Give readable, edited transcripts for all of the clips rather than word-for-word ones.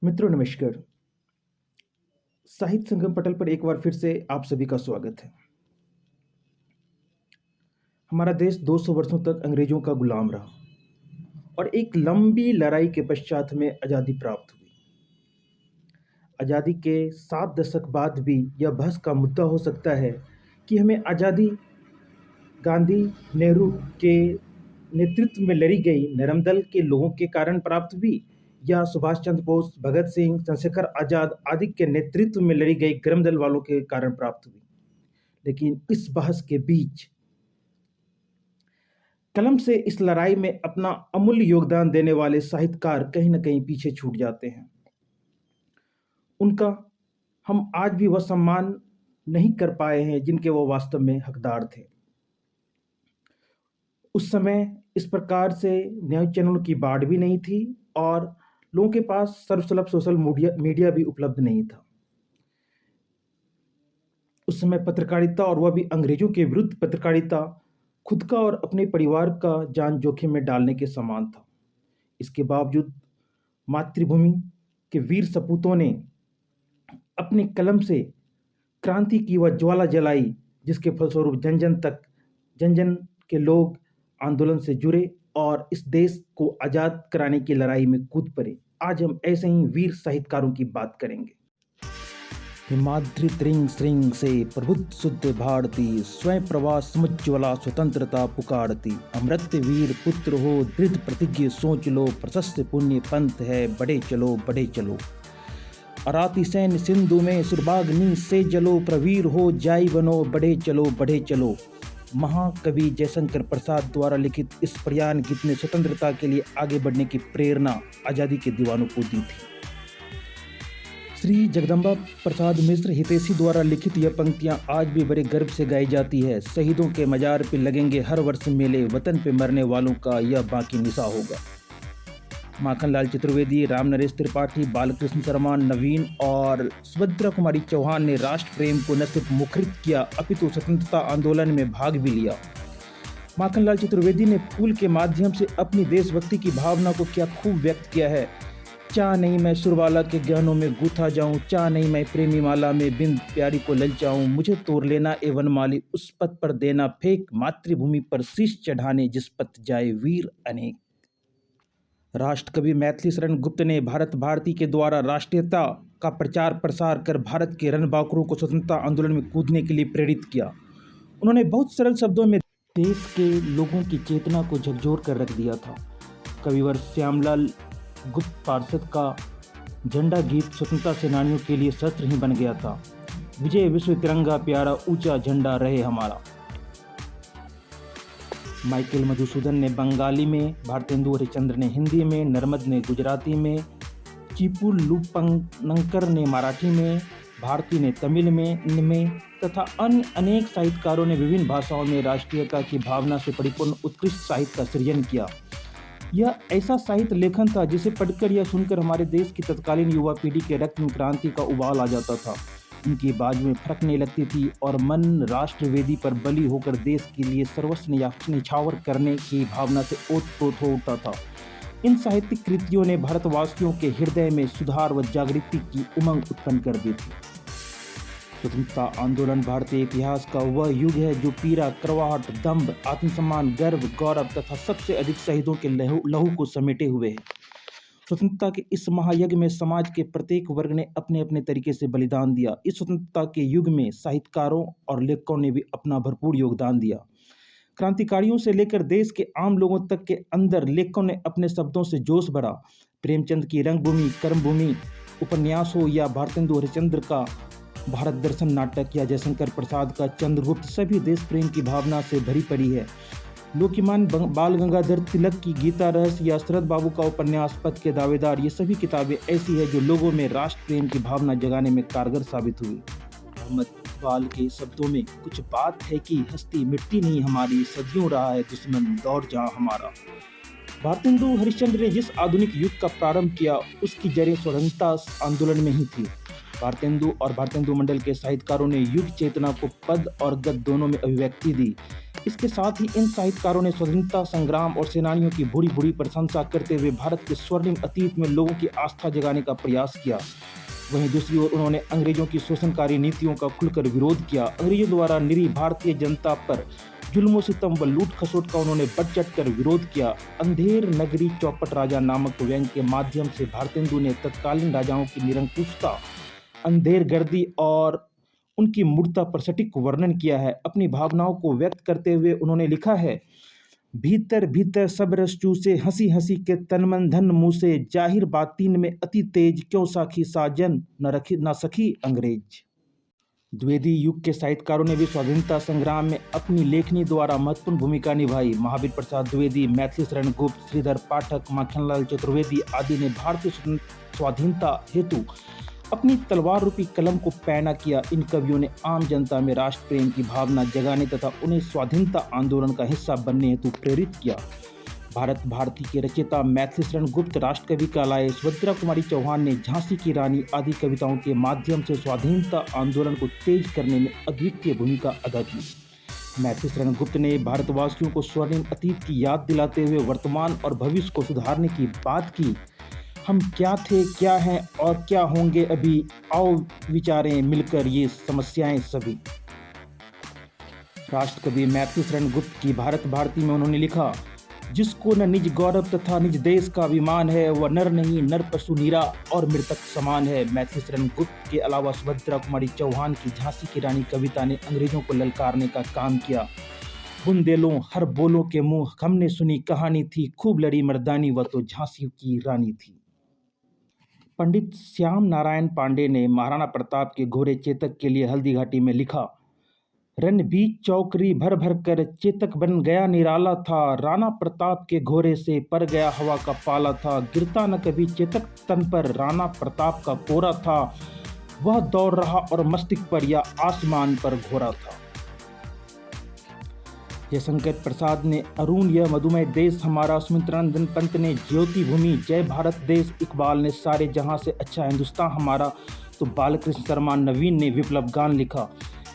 मित्रों नमस्कार। साहित्य संगम पटल पर एक बार फिर से आप सभी का स्वागत है। हमारा देश 200 वर्षों तक अंग्रेजों का गुलाम रहा और एक लंबी लड़ाई के पश्चात हमें आज़ादी प्राप्त हुई। आज़ादी के 7 दशक बाद भी यह बहस का मुद्दा हो सकता है कि हमें आज़ादी गांधी, नेहरू के नेतृत्व में लड़ी गई नरम के लोगों के कारण प्राप्त हुई या सुभाष चंद्र बोस, भगत सिंह, चंद्रशेखर आजाद आदि के नेतृत्व में लड़ी गई गरम दल वालों के कारण प्राप्त हुई। लेकिन इस बहस के बीच कलम से इस लड़ाई में अपना अमूल्य योगदान देने वाले साहित्यकार कहीं न कहीं पीछे छूट जाते हैं। उनका हम आज भी वह सम्मान नहीं कर पाए हैं जिनके वो वास्तव में हकदार थे। उस समय इस प्रकार से न्यूज़ चैनलों की बाढ़ भी नहीं थी और लोगों के पास सर्वसुलभ सोशल मीडिया भी उपलब्ध नहीं था। उस समय पत्रकारिता, और वह भी अंग्रेजों के विरुद्ध पत्रकारिता, खुद का और अपने परिवार का जान जोखिम में डालने के समान था। इसके बावजूद मातृभूमि के वीर सपूतों ने अपने कलम से क्रांति की वह ज्वाला जलाई जिसके फलस्वरूप जन जन के लोग आंदोलन से जुड़े और इस देश को आज़ाद कराने की लड़ाई में कूद पड़े। आज हम ऐसे ही वीर साहित्यकारों की बात करेंगे। हिमाद्रि त्रिंग श्रृंग से प्रबुद्ध शुद्ध भारती, स्वयं प्रभा समुज्ज्वला स्वतंत्रता पुकारती। अमृत वीर पुत्र हो दृढ़ प्रतिज्ञ सोच लो, प्रशस्त पुण्य पंथ है बढ़े चलो। अराती सैन्य सिंधु में सुरबाग्नि से जलो, प्रवीर हो जाई बनो बढ़े चलो। महाकवि जयशंकर प्रसाद द्वारा लिखित इस प्रयाण गीत ने स्वतंत्रता के लिए आगे बढ़ने की प्रेरणा आज़ादी के दीवानों को दी थी। श्री जगदम्बा प्रसाद मिश्र हितैषी द्वारा लिखित यह पंक्तियां आज भी बड़े गर्व से गाई जाती है। शहीदों के मजार पे लगेंगे हर वर्ष मेले, वतन पे मरने वालों का यह बाकी निशा होगा। माखनलाल चतुर्वेदी, राम नरेश त्रिपाठी, बालकृष्ण शर्मा, नवीन और सुभद्रा कुमारी चौहान ने राष्ट्र प्रेम को न सिर्फ मुखरित किया अपितु स्वतंत्रता आंदोलन में भाग भी लिया। माखनलाल चतुर्वेदी ने फूल के माध्यम से अपनी देशभक्ति की भावना को क्या खूब व्यक्त किया है। चाह नहीं मैं सुरवाला के गहनों में गूथा जाऊं, चाह नहीं मैं प्रेमी माला में बिंद प्यारी को ललचाऊं। मुझे तोड़ लेना ए वनमाली, उस पथ पर देना फेंक, मातृभूमि पर शीश चढ़ाने जिस पथ जाए वीर अनेक। राष्ट्रकवि मैथिली शरण गुप्त ने भारत भारती के द्वारा राष्ट्रीयता का प्रचार प्रसार कर भारत के रणबांकुरों को स्वतंत्रता आंदोलन में कूदने के लिए प्रेरित किया। उन्होंने बहुत सरल शब्दों में देश के लोगों की चेतना को झकझोर कर रख दिया था। कविवर श्यामलाल गुप्त पार्षद का झंडा गीत स्वतंत्रता सेनानियों के लिए शस्त्र ही बन गया था। विजय विश्व तिरंगा प्यारा, ऊंचा झंडा रहे हमारा। माइकल मधुसूदन ने बंगाली में, भारतेंदु हरिश्चंद्र ने हिंदी में, नर्मद ने गुजराती में, चीपू लूपंकर ने मराठी में, भारती ने तमिल में तथा अन्य अनेक साहित्यकारों ने विभिन्न भाषाओं में राष्ट्रीयता की भावना से परिपूर्ण उत्कृष्ट साहित्य का सृजन किया। यह ऐसा साहित्य लेखन था जिसे पढ़कर या सुनकर हमारे देश की तत्कालीन युवा पीढ़ी के रक्त में क्रांति का उबाल आ जाता था। उनकी बाजू में फर्क नहीं लगती थी और मन राष्ट्रवेदी पर बलि होकर देश के लिए सर्वस्व निछावर करने की भावना से ओतप्रोत हो उठता था। इन साहित्यिक कृतियों ने भारतवासियों के हृदय में सुधार व जागृति की उमंग उत्पन्न कर दी थी। स्वतंत्रता आंदोलन भारतीय इतिहास का वह युग है जो पीड़ा, करवाहट, दंभ, आत्मसम्मान, गर्व, गौरव तथा सबसे अधिक शहीदों के लहू को समेटे हुए है। स्वतंत्रता के इस महायज्ञ में समाज के प्रत्येक वर्ग ने अपने अपने तरीके से बलिदान दिया। इस स्वतंत्रता के युग में साहित्यकारों और लेखकों ने भी अपना भरपूर योगदान दिया। क्रांतिकारियों से लेकर देश के आम लोगों तक के अंदर लेखकों ने अपने शब्दों से जोश भरा। प्रेमचंद की रंगभूमि कर्मभूमि उपन्यास हो या भारतेंदु हरिश्चंद्र का भारत दर्शन नाटक या जयशंकर प्रसाद का चंद्रगुप्त, सभी देश प्रेम की भावना से भरी पड़ी है। लोकमान बाल गंगाधर तिलक की गीता रहस्य या शरद बाबू का उपन्यास पथ के दावेदार, ये सभी किताबें ऐसी है जो लोगों में राष्ट्र प्रेम की भावना जगाने में कारगर साबित हुई। अहमद इकबाल के शब्दों में कुछ बात है कि हस्ती मिटती नहीं हमारी, सदियों रहा है दुश्मन दौड़ जहां हमारा। भारतेंदु हरिश्चंद्र ने जिस आधुनिक युग का प्रारंभ किया उसकी जड़ें स्वतंत्रता आंदोलन में ही थी। भारतेंदु और भारतेंदु मंडल के साहित्यकारों ने युग चेतना को पद और गद दोनों में अभिव्यक्ति दी। इसके साथ ही इन साहित्यकारों ने स्वतंत्रता संग्राम और सेनानियों की बुरी बुरी प्रशंसा करते हुए भारत के स्वर्णिम अतीत में लोगों की आस्था जगाने का प्रयास किया। वहीं दूसरी ओर उन्होंने अंग्रेजों की शोषणकारी नीतियों का खुलकर विरोध किया। अंग्रेजों द्वारा निरीह भारतीय जनता पर जुल्म सितम व लूट खसोट का उन्होंने बढ़ चढ़ कर विरोध किया। अंधेर नगरी चौपट राजा नामक व्यंग्य के माध्यम से भारतेंदु ने तत्कालीन राजाओं की निरंकुशता, अंधेर गर्दी और उनकी मूर्खता पर सटीक वर्णन किया है। अपनी भावनाओं को व्यक्त करते हुए उन्होंने लिखा है, भीतर भीतर सब रस चूसे, हंसी हंसी के तन मन धन मुँह से, जाहिर बातीन में अति तेज, क्यों साखी साजन न सखी अंग्रेज। द्विवेदी युग के साहित्यकारों ने भी स्वाधीनता संग्राम में अपनी लेखनी द्वारा महत्वपूर्ण भूमिका निभाई। महावीर प्रसाद द्विवेदी, मैथिली शरण गुप्त, श्रीधर पाठक, माखनलाल चतुर्वेदी आदि ने भारतीय स्वाधीनता हेतु अपनी तलवार रूपी कलम को पैना किया। इन कवियों ने आम जनता में राष्ट्र प्रेम की भावना जगाने तथा उन्हें स्वाधीनता आंदोलन का हिस्सा बनने हेतु प्रेरित किया। भारत भारती के रचयिता मैथिली शरण गुप्त राष्ट्रकवि कहलाए। सुभद्रा कुमारी चौहान ने झांसी की रानी आदि कविताओं के माध्यम से स्वाधीनता आंदोलन को तेज करने में अद्वितीय भूमिका अदा की। मैथिली शरण गुप्त ने भारतवासियों को स्वर्णिम अतीत की याद दिलाते हुए वर्तमान और भविष्य को सुधारने की बात की। हम क्या थे, क्या हैं और क्या होंगे अभी, आओ विचारें मिलकर ये समस्याएं सभी। राष्ट्रकवि मैथिली शरण गुप्त की भारत भारती में उन्होंने लिखा, जिसको न निज गौरव तथा निज देश का अभिमान है, वह नर नहीं नर पशु नीरा और मृतक समान है। मैथिली शरण गुप्त के अलावा सुभद्रा कुमारी चौहान की झांसी की रानी कविता ने अंग्रेजों को ललकारने का काम किया। बुंदेलों हर बोलों के मुंह हमने सुनी कहानी थी, खूब लड़ी मर्दानी वह तो झांसी की रानी थी। पंडित श्याम नारायण पांडे ने महाराणा प्रताप के घोड़े चेतक के लिए हल्दी घाटी में लिखा, रणबीच चौकरी भर भर कर चेतक बन गया निराला था, राणा प्रताप के घोड़े से पर गया हवा का पाला था, गिरता न कभी चेतक तन पर राणा प्रताप का कोरा था, वह दौड़ रहा और मस्तिष्क पर या आसमान पर घोरा था। जयशंकर प्रसाद ने अरुण यह मधुमेह देश हमारा, सुमित्रानंदन पंत ने ज्योति भूमि जय भारत देश, इकबाल ने सारे जहां से अच्छा हिंदुस्तान हमारा, तो बालकृष्ण शर्मा नवीन ने विप्लव गान लिखा।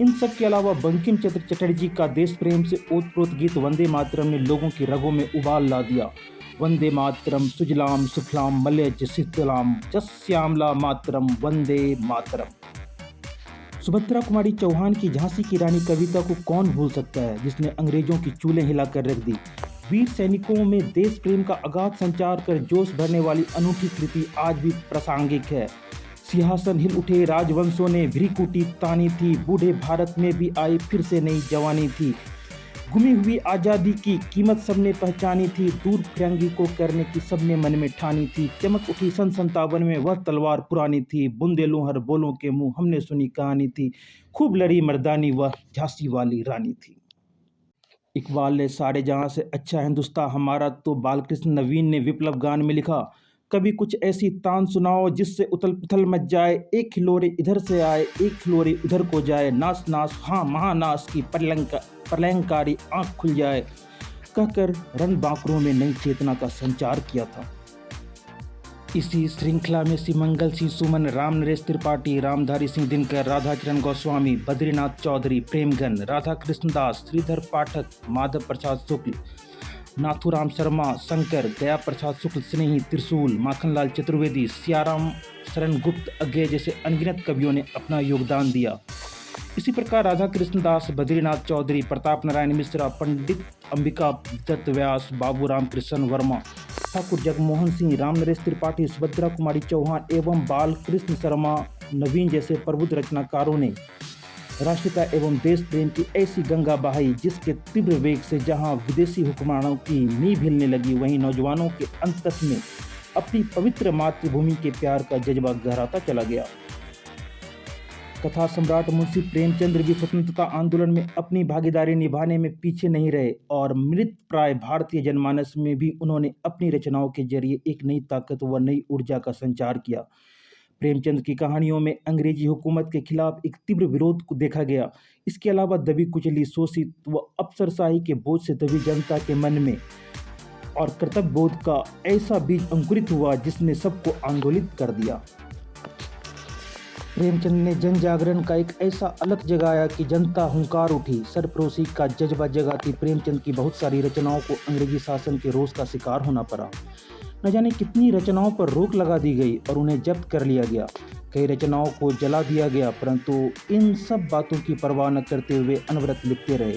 इन सब के अलावा बंकिम चंद्र चटर्जी का देश प्रेम से ओतप्रोत गीत वंदे मातरम ने लोगों की रगों में उबाल ला दिया। वंदे मातरम सुजलाम सुफलाम मलयज शीतलाम जस्यामला मातरम वंदे मातरम। सुभद्रा कुमारी चौहान की झांसी की रानी कविता को कौन भूल सकता है, जिसने अंग्रेजों की चूल्हे हिलाकर रख दी। वीर सैनिकों में देश प्रेम का अगाध संचार कर जोश भरने वाली अनूठी कृति आज भी प्रासंगिक है। सिंहासन हिल उठे राजवंशों ने भ्रिकुटी तानी थी, बूढ़े भारत में भी आई फिर से नई जवानी थी, गुमी हुई आज़ादी की कीमत सबने पहचानी थी, दूर फिरंगी को करने की सबने मन में ठानी थी, चमक उठी सन 57 में वह तलवार पुरानी थी, बुंदेलों हर बोलों के मुंह हमने सुनी कहानी थी, खूब लड़ी मर्दानी वह झांसी वाली रानी थी। इकबाल ने सारे जहां से अच्छा हिंदुस्तान हमारा, तो बालकृष्ण नवीन ने विप्लव गान में लिखा, कभी कुछ ऐसी तान सुनाओ जिससे उथल पुथल मच जाए, एक खिलोरे इधर से आए एक खिलोरे उधर को जाए, नाश नाश हाँ महानाश की प्रलयंकारी आंख खुल जाए, कहकर रण बांकुरों में नई चेतना का संचार किया था। इसी श्रृंखला में सिमंगल सिंह सुमन, राम नरेश त्रिपाठी, रामधारी सिंह दिनकर, राधाचरण गोस्वामी, बद्रीनाथ चौधरी, प्रेमगन, राधा कृष्णदास, श्रीधर पाठक, माधव प्रसाद शुक्ल, नाथुराम शर्मा, शंकर, दया प्रसाद शुक्ल, स्नेही, त्रिशूल, माखनलाल चतुर्वेदी, सियाराम शरण गुप्त, अज्ञे जैसे अनगिनत कवियों ने अपना योगदान दिया। इसी प्रकार राधा कृष्णदास, बद्रीनाथ चौधरी, प्रताप नारायण मिश्रा, पंडित अंबिका दत्त व्यास, बाबू राम कृष्ण वर्मा, ठाकुर जगमोहन सिंह, राम नरेश त्रिपाठी, सुभद्रा कुमारी चौहान एवं बाल कृष्ण शर्मा नवीन जैसे प्रबुद्ध रचनाकारों ने राष्ट्रीयता एवं देश प्रेम की ऐसी गंगा बहाई, जिसके तीव्र वेग से जहां विदेशी हुक्मरानों की नींव हिलने लगी, वहीं नौजवानों के अंतस में अपनी पवित्र मातृभूमि के प्यार का जज्बा गहराता चला गया। कथा सम्राट मुंशी प्रेमचंद्र भी स्वतंत्रता आंदोलन में अपनी भागीदारी निभाने में पीछे नहीं रहे और मृत प्राय भारतीय जनमानस में भी उन्होंने अपनी रचनाओं के जरिए एक नई ताकत व नई ऊर्जा का संचार किया। प्रेमचंद की कहानियों में अंग्रेजी हुकूमत के खिलाफ एक तीव्र विरोध को देखा गया। इसके अलावा दबी कुचली, शोषित व अफसरशाही के बोझ से दबी जनता के मन में और कर्तव्य बोध का ऐसा बीज अंकुरित हुआ जिसने सबको आंदोलित कर दिया। प्रेमचंद ने जन जागरण का एक ऐसा अलग जगाया कि जनता हुंकार उठी। सरफरोशी का जज्बा जगाती प्रेमचंद की बहुत सारी रचनाओं को अंग्रेजी शासन के रोष का शिकार होना पड़ा। न जाने कितनी रचनाओं पर रोक लगा दी गई और उन्हें जब्त कर लिया गया। कई रचनाओं को जला दिया गया, परंतु इन सब बातों की परवाह न करते हुए अनवरत लिखते रहे।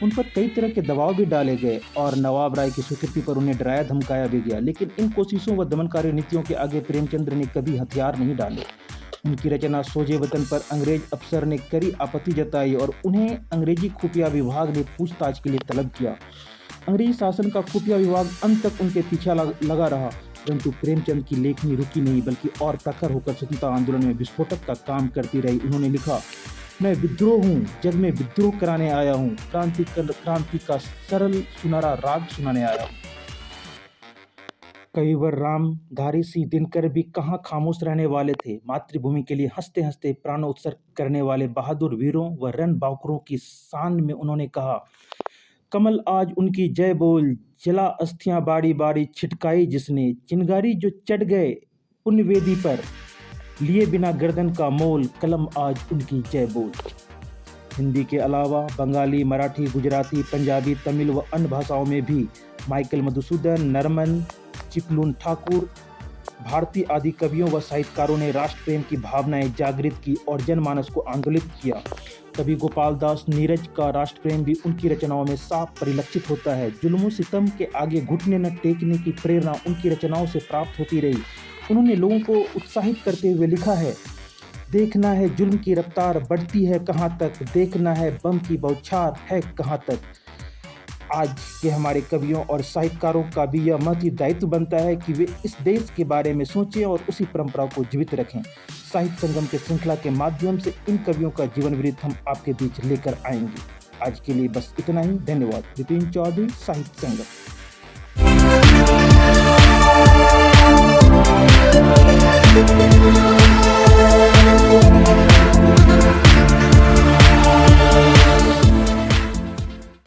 उन पर कई तरह के दबाव भी डाले गए और नवाब राय की स्वीकृति पर उन्हें डराया धमकाया भी गया, लेकिन इन कोशिशों व दमनकारी नीतियों के आगे प्रेमचंद्र ने कभी हथियार नहीं डाले। उनकी रचना सोजे वतन पर अंग्रेज अफसर ने कड़ी आपत्ति जताई और उन्हें अंग्रेजी खुफिया विभाग ने पूछताछ के लिए तलब किया। अंग्रेजी शासन का खुफिया विभाग अंत तक उनके पीछे लगा रहा, परंतु प्रेमचंद की लेखनी रुकी नहीं, बल्कि और प्रखर होकर स्वतंत्रता आंदोलन में विस्फोटक का काम करती रही। उन्होंने लिखा, मैं विद्रोह हूँ, जग में विद्रोह कराने आया हूँ, क्रांति का सरल सुनहरा राग सुनाने आया हूँ। कविवर रामधारी सिंह दिनकर भी कहाँ खामोश रहने वाले थे। मातृभूमि के लिए हंसते हंसते प्राणोत्सर्ग करने वाले बहादुर वीरों व रणबांकुरों की शान में उन्होंने कहा, कमल आज उनकी जय बोल, जला अस्थियां बारी बारी छिटकाई जिसने, चिंगारी जो चढ़ गए पुण्यवेदी पर, लिए बिना गर्दन का मोल, कलम आज उनकी जय बोल। हिंदी के अलावा बंगाली, मराठी, गुजराती, पंजाबी, तमिल व अन्य भाषाओं में भी माइकल मधुसूदन, नरमन, चिपलून ठाकुर, भारती आदि कवियों व साहित्यकारों ने राष्ट्र प्रेम की भावनाएं जागृत की और जनमानस को आंदोलित किया। कवि गोपाल दास नीरज का राष्ट्र प्रेम भी उनकी रचनाओं में साफ परिलक्षित होता है। जुल्म सितम के आगे घुटने न टेकने की प्रेरणा उनकी रचनाओं से प्राप्त होती रही। उन्होंने लोगों को उत्साहित करते हुए लिखा है, देखना है जुल्म की रफ्तार बढ़ती है कहाँ तक, देखना है बम की बौछार है कहाँ तक। आज के हमारे कवियों और साहित्यकारों का भी यह महती दायित्व बनता है कि वे इस देश के बारे में सोचें और उसी परंपरा को जीवित रखें। साहित्य संगम के श्रृंखला के माध्यम से इन कवियों का जीवन वृत्त हम आपके बीच लेकर आएंगे। आज के लिए बस इतना ही। धन्यवाद। विपिन चौधरी, साहित्य संगम।